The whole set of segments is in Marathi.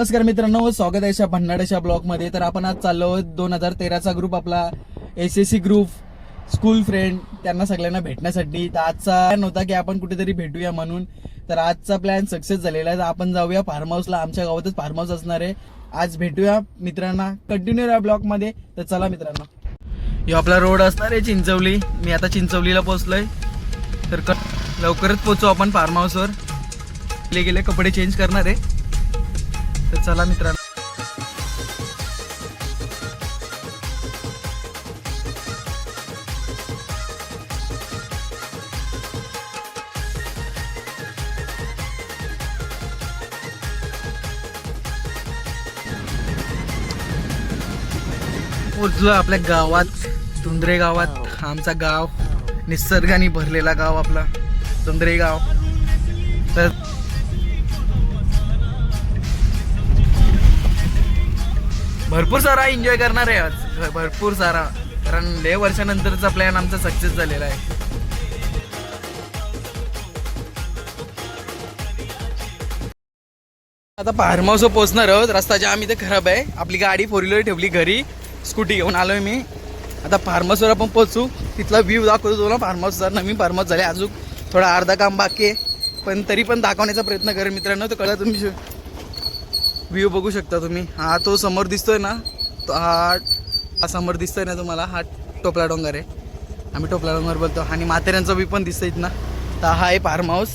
नमस्कार मित्रांनो, स्वागत आहे भन्नाडाच्या ब्लॉग मध्ये। तर आपण आज चाललो 2013चा ग्रुप आपला एसएससी ग्रुप स्कूल फ्रेंड त्यांना सगळ्यांना भेटण्यासाठी। तर आजचा प्लॅन होता की आपण कुठेतरी भेटूया म्हणून। तर आजचा प्लॅन सक्सेस झालेला आहे। आपण जाऊया फार्म हाऊसला, आमच्या गावातच फार्म हाऊस असणार आहे। आज भेटूया मित्रांना, कंटिन्यू या ब्लॉग मध्ये। तर चला मित्रांनो, यो आपला रोड असणार आहे चिंचवली। मी आता चिंचवलीला पोहोचलोय, तर लवकरच पोहोचू आपण फार्म हाऊसवर। गेले कपडे चेंज करणार आहे, तर चला मित्रांनो। पोहोचलो आपल्या गावात, धुंद्रे गावात। आमचा गाव निसर्गाने भरलेला गाव आपला धुंद्रे गाव। तर भरपूर सारा एन्जॉय करणार आहे आज, भरपूर सारा, कारण लय वर्षानंतरचा प्लॅन आमचा सक्सेस झालेला आहे। आता फार्म हाऊस पोहोचणार आहोत। रस्ता जाम इथे खराब आहे, आपली गाडी 4 व्हीलर ठेवली घरी, स्कूटी घेऊन आलोय मी। आता फार्म हाऊसवर आपण पोहोचू, तिथला व्ह्यू दाखवतो तुला फार्म हाऊसचा। नवीन फार्म हाऊस झाले, अजून थोडा अर्धा काम बाकी आहे, पण तरी पण दाखवण्याचा प्रयत्न करेन मित्रांनो। तर कळलं, तुम्ही व्ह्यू बघू शकता तुम्ही। हा तो समोर दिसतोय ना, तो हा समोर दिसतोय ना तुम्हाला, हा टोपला डोंगर आहे, आम्ही टोपला डोंगर बोलतो। आणि माथेऱ्यांचा व्ह्यू पण दिसतोय ना। तर हा आहे फार्म हाऊस।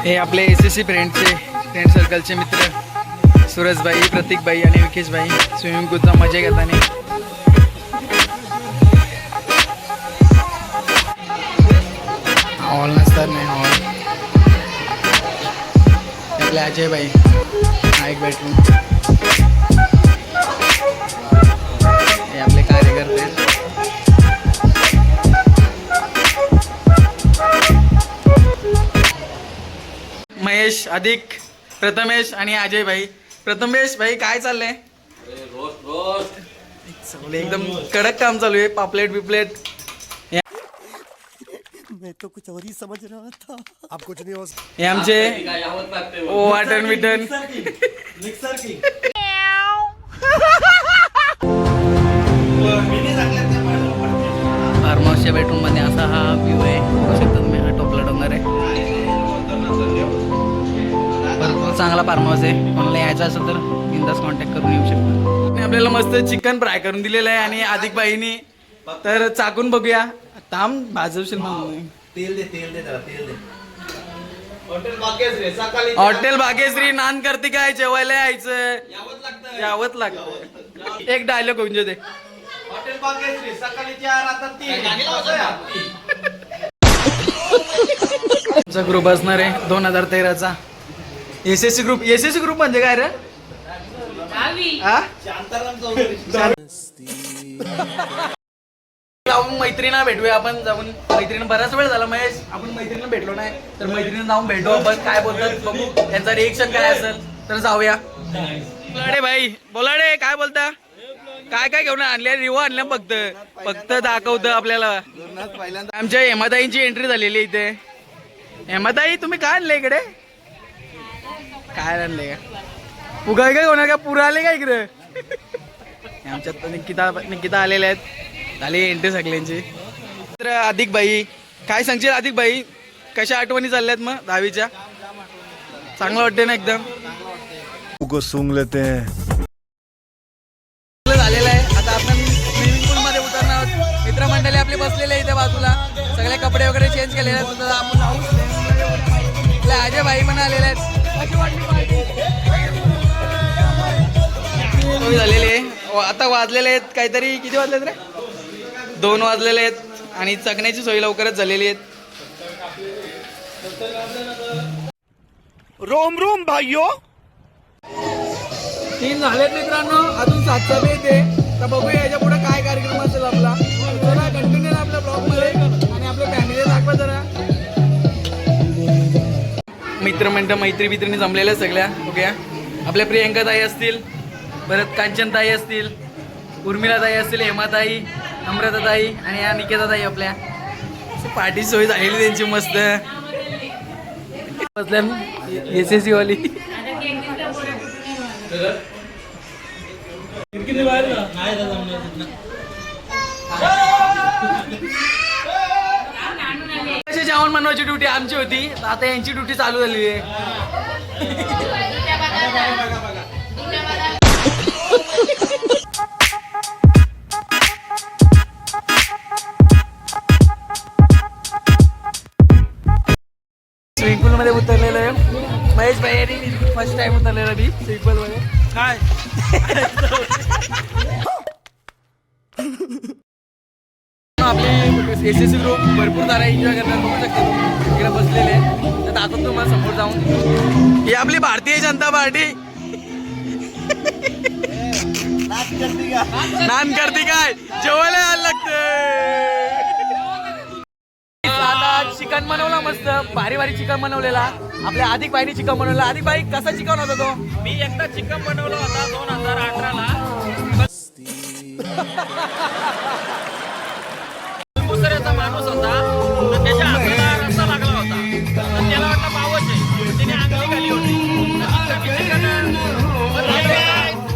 हे आपले एसएससी फ्रेंड सर्कलचे मित्र सूरजभाई, प्रतीकभाई आणि विकेशभाई स्विमिंग पूलचा मजा घेताना। हॉल नसतात नाही, हॉल आपले अजयभाई, हा एक बेडरूम। हे आपले कार्यकर्ते महेश, अधिक, प्रथमेश आणि अजय भाई। प्रथमेश भाई काय चाललंय? एकदम कडक काम चालू आहे, पापलेट बिपलेट। मैं तो कुछ और ही समझ रहा था, आप कुछ नहीं हो। हे आमचे वाटण बिटन मिक्सर की फार्म हाऊसच्या बेडरूम मध्ये असा हा व्ह्यू आहे, बघू शकता तुम्ही। हा टोपला डोंगर आहे, भरपूर चांगला फार्म हाऊस आहे। कोणाला यायचं असेल तर बिंदास कॉन्टॅक्ट करून येऊ शकतो। आपल्याला मस्त चिकन फ्राय करून दिलेलं आहे, आणि अधिक बाईनी तर चाकून बघूया। ताम भाजवशील म्हणून तेल दे जरा, तेल दे। हॉटेल भाग्यश्री नान करते काय, जेवायला यायचं, यावंच लागतं। एक डायलॉग होऊन दे। हॉटेल भाग्यश्री सकाळी 4 आता 3। आमचा ग्रुप असणार आहे 2013चा एसएससी ग्रुप। एसएससी ग्रुप म्हणजे काय रे? जाऊन मैत्रिणीला भेटूया आपण, जाऊन मैत्रिणी बराच वेळ झाला महेश, आपण मैत्रिणीला भेटलो नाही। तर मैत्रिणी जाऊन भेटू आपण, काय बोलतात बघू, त्यांचा रिएक्शन काय असेल। तर जाऊया। बोलाडे भाई, बोलाडे काय बोलता? काय काय घेऊन आणले? रिवो आणल्या फक्त दाखवतं आपल्याला। आमच्या हेमाताईंची एंट्री झालेली इथे। हेमाताई तुम्ही काय आणले इकडे? काय आणले का? पुगाय काय होणार का? पुरा आले का इकडे? आमच्यात निकिता आलेल्या आहेत, झाली एंट्री सगळ्यांची। तर अधिक भाई काय सांगशील? अधिक भाई कशा आठवणी चालल्यात मग 10वीच्या? चांगलं वाटते ना एकदम? सूंघ लेते हैं। झालेलं आहे, आता आपण स्विमिंग पूल मध्ये उतरणार आहोत। मित्रमंडळी आपले बसलेले इथे बाजूला, सगळे कपडे वगैरे चेंज केलेले आहेत। आपण अजय भाई पण आलेले आहेत, झालेले आहे। आता वाजलेले आहेत काहीतरी, किती वाजलेत रे? 2 वाजलेले आहेत, आणि चकण्याची सोय लवकरच झालेली आहेत। रोम रोम भाइयों, 3 झालेत मित्रांनो, अजून 7 येते। तर बघूया याच्या पुढे काय कार्यक्रम असेल आपला। कंटिन्यू आपल्या ब्लॉग मध्ये, आणि आपल्या फॅमिली दाखवा जरा। मैत्री बित्रिणी जमलेल्या सगळ्या ओके. आपल्या प्रियंका ताई असतील, परत कांचन ताई असतील, उर्मिला ताई असतील, हेमाताई, अमृता ताई आणि या निकेता ताई. आपल्या पार्टी सोय झालेली त्यांची मस्त बसल्या SSC वाली. जेवण बनवायची ड्युटी आमची होती, आता यांची ड्युटी चालू झाली आहे. स्विमिंग पूल मध्ये उतरलेलं आहे महेश भाई. फर्स्ट टाइम उतरलेलं मी स्विमिंग पूल मध्ये. काय आपले SSC ग्रुप भरपूर सारा एन्जॉय करतात. बघू शकता तुम्ही इकडे बसलेले तर दाखवतो तुम्हाला समोर जाऊन. ही आपली भारतीय जनता पार्टी नान करते काय जेवायला यायला लागतं. आता चिकन बनवलं मस्त भारी भारी चिकन बनवलेला. आपल्या अधिक बाईने चिकन बनवलं. अधिक बाई कसा चिकन होता तो? मी एकदा चिकन बनवलं होता 2018 ला. दुसऱ्याचा माणूस होता तर त्याच्या हाताला रस्ता लागला होता तर त्याला वाटलं पावच आहे, त्याने अंगठी घाली होती.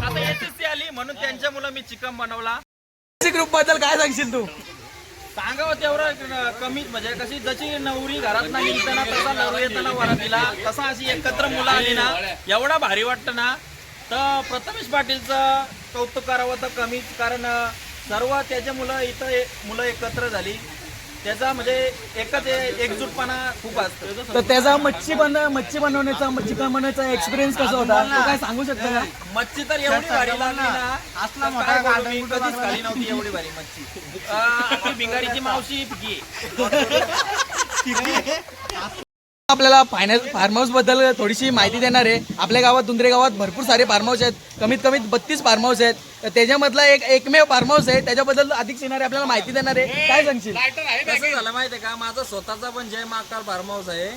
आता SSC आली म्हणून त्यांच्या मुलं मी चिकन बनवला. ग्रुप बद्दल काय सांगशील तू? सांगावं तेवढं कमीच. म्हणजे कशी जशी नवरी घरात नाही येताना तसा नवरी येताना वरातीला तसा अशी एकत्र मुलं आली ना एवढा भारी वाटतं ना. तर प्रथमेश पाटीलचं कौतुक करावं तर कमीच. कारण सर्व त्याचे मुलं इथं मुलं एकत्र झाली त्याचा म्हणजे एकच एकजूटपणा खूप असतो. तर त्याचा मच्छी बनवण्याचा चिकन बनवण्याचा एक्सपिरियन्स कसा होता तो काय सांगू शकता का? मच्छी तर एवढी भारी लागली ना असला मोठा मी कधीच खाली नव्हती एवढी भारी मच्छी. आपली भिंगारीची मावशी पिकी. आपल्याला फार्म हाऊस बद्दल थोडीशी माहिती देणार आहे. आपल्या गावात दुंद्रे गावात भरपूर सारे फार्म हाऊस आहेत. कमीत कमी 32 फार्म हाऊस आहेत. तर त्याच्यामधला एकमेव फार्म हाऊस आहे. त्याच्याबद्दल अधिक सिनारी आपल्याला माहिती देणार आहे. काय सांगशील? कसं झालं माहिती आहे का, माझा स्वतःचा पण जय महाकाल फार्म हाऊस आहे.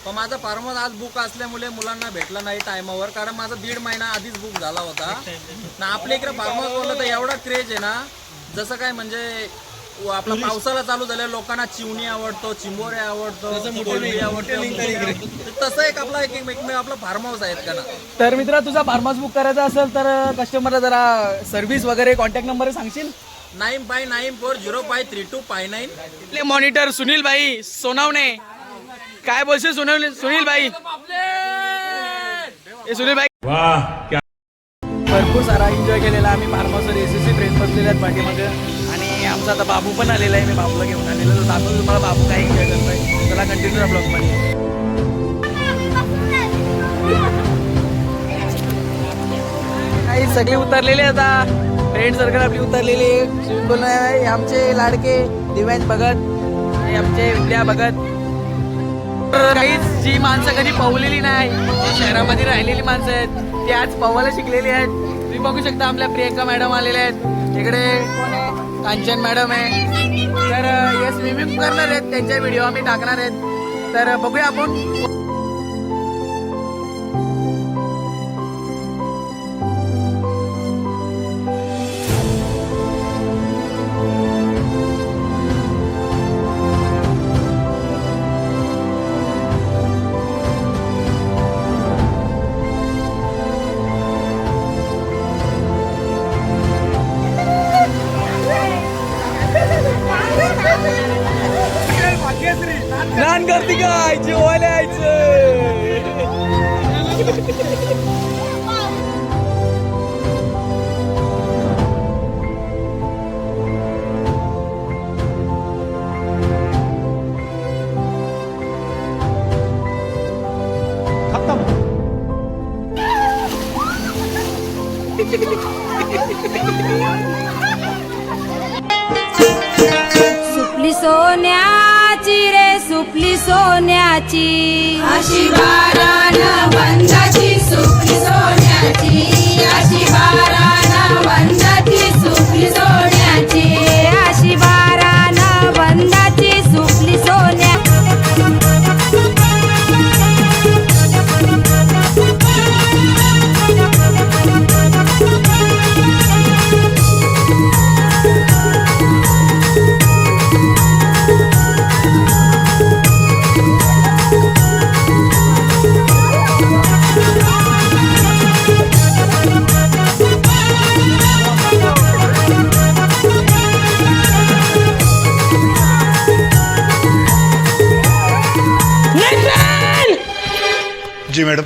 पण माझा फार्म हाऊस आज बुक असल्यामुळे मुलांना भेटला नाही टायमावर. कारण माझा 1.5 महिना आधीच बुक झाला होता ना. आपल्या इकडे फार्म हाऊस बोललं तर एवढा क्रेज आहे ना. जसं काय म्हणजे आपला पावसाला चालू झाल्या लोकांना चिवणी आवडतो, चिंबोरे आवडतो, कोलंबी आवडतो. तसं एक आपला एकमेव आपला फार्म हाऊस आहेत का ना. तर मित्रा तुझा फार्म हाऊस बुक करायचा असेल तर कस्टमरला जरा सर्व्हिस वगैरे कॉन्टॅक्ट नंबर सांगशील? 9594053259. आपले मॉनिटर सुनील भाई सोनावणे. काय बोलशील सुनील भाई? सुनील भाई भरपूर सारा एन्जॉय केलेला आम्ही फार्म हाऊसवर. SSC फ्रेंड्स बसलेले आहेत पाठीमागे आणि आमचा आता बाबू पण आलेला आहे. मी बाबूला घेऊन आलेलो तर दाखवतो तुम्हाला बाबू काय एन्जॉय करतोय. चला कंटिन्यू ब्लॉग मध्ये. काही सगळे उतरलेले आता फ्रेंड सर्कल आपली उतरलेली आहे. आमचे लाडके दिव्यांश भगत, आमचे विद्या भगत. काहीच जी माणसं कधी पावलेली नाही, जी शहरामध्ये राहिलेली माणसं आहेत ती आज पवायला शिकलेली आहेत. तुम्ही बघू शकता आपल्या प्रियंका मॅडम आलेल्या आहेत. इकडे कोण आहे? कांचन मॅडम आहे. तर हे स्विमिंग करणार आहेत, त्यांचे व्हिडिओ आम्ही टाकणार आहेत. तर बघूया आपण. नान करते काय जेवायला यायचं. सुपली सोन्याची रे सुपली सोन्याची अशी बारानं बंदाची सुपली सोन्याची अशी बारानं बंदाची सुपली सोन्याची अशी बारानं बंदाची सुपली सोन्या जी मैडम।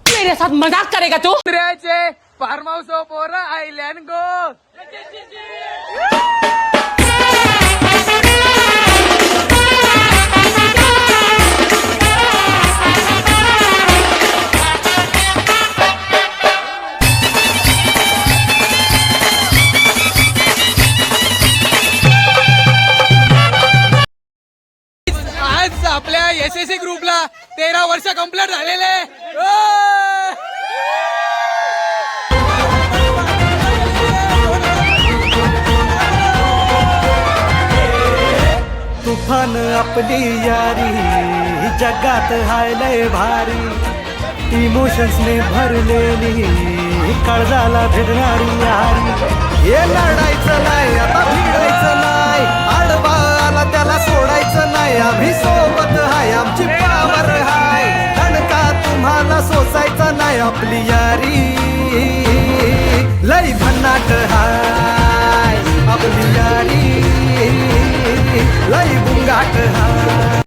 मेरे साथ मजाक करेगा तू? फार्म हाऊस ऑफ ओरा आयलँड गो. आज आपल्या SSC ग्रुपला 13 वर्ष कंप्लीट झालेले. तुफान आपली यारी जगात हाय लय भारी, इमोशन्सने भरलेली काळजाला भिडणारी यारी. हे लढायचं नाही आता भिडायचं नाही, आडवा आला त्याला सोडायचं नाही. आम्ही सोबत हाय आमची पावर हाय, दणका तुम्हाला सोसायचा नाही. आपली यारी लय भन्नाट हाय, आपली यारी लय बुंगाट हाय.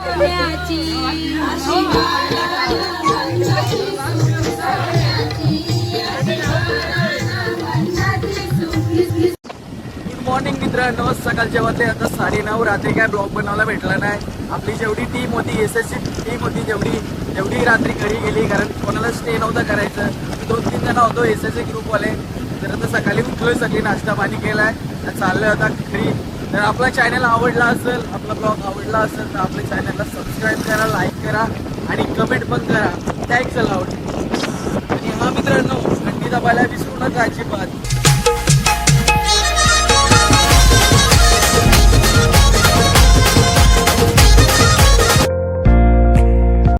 गुड मॉर्निंग मित्रांनो. सकाळचे वाजले आता 9:30. रात्री काय ब्लॉग बनवायला भेटला नाही. आपली जेवढी टीम होती SSC टीम होती जेवढी रात्री घरी गेली, कारण कोणाला स्टे नव्हतं करायचं. 2-3 जण होतो SSC ग्रुपवाले. तर आता सकाळी उठलोय, सगळी नाश्ता पाणी केलाय, चाललोय आता घरी. तर आपला चॅनल आवडला असेल, आपला ब्लॉग आवडला असेल तर आपल्या चॅनलला सबस्क्राईब करा, लाईक करा आणि कमेंट पण करा. Thanks a lot. आणि हा मित्रांनो, घंटी दाबायला विसरू नका अजिबात.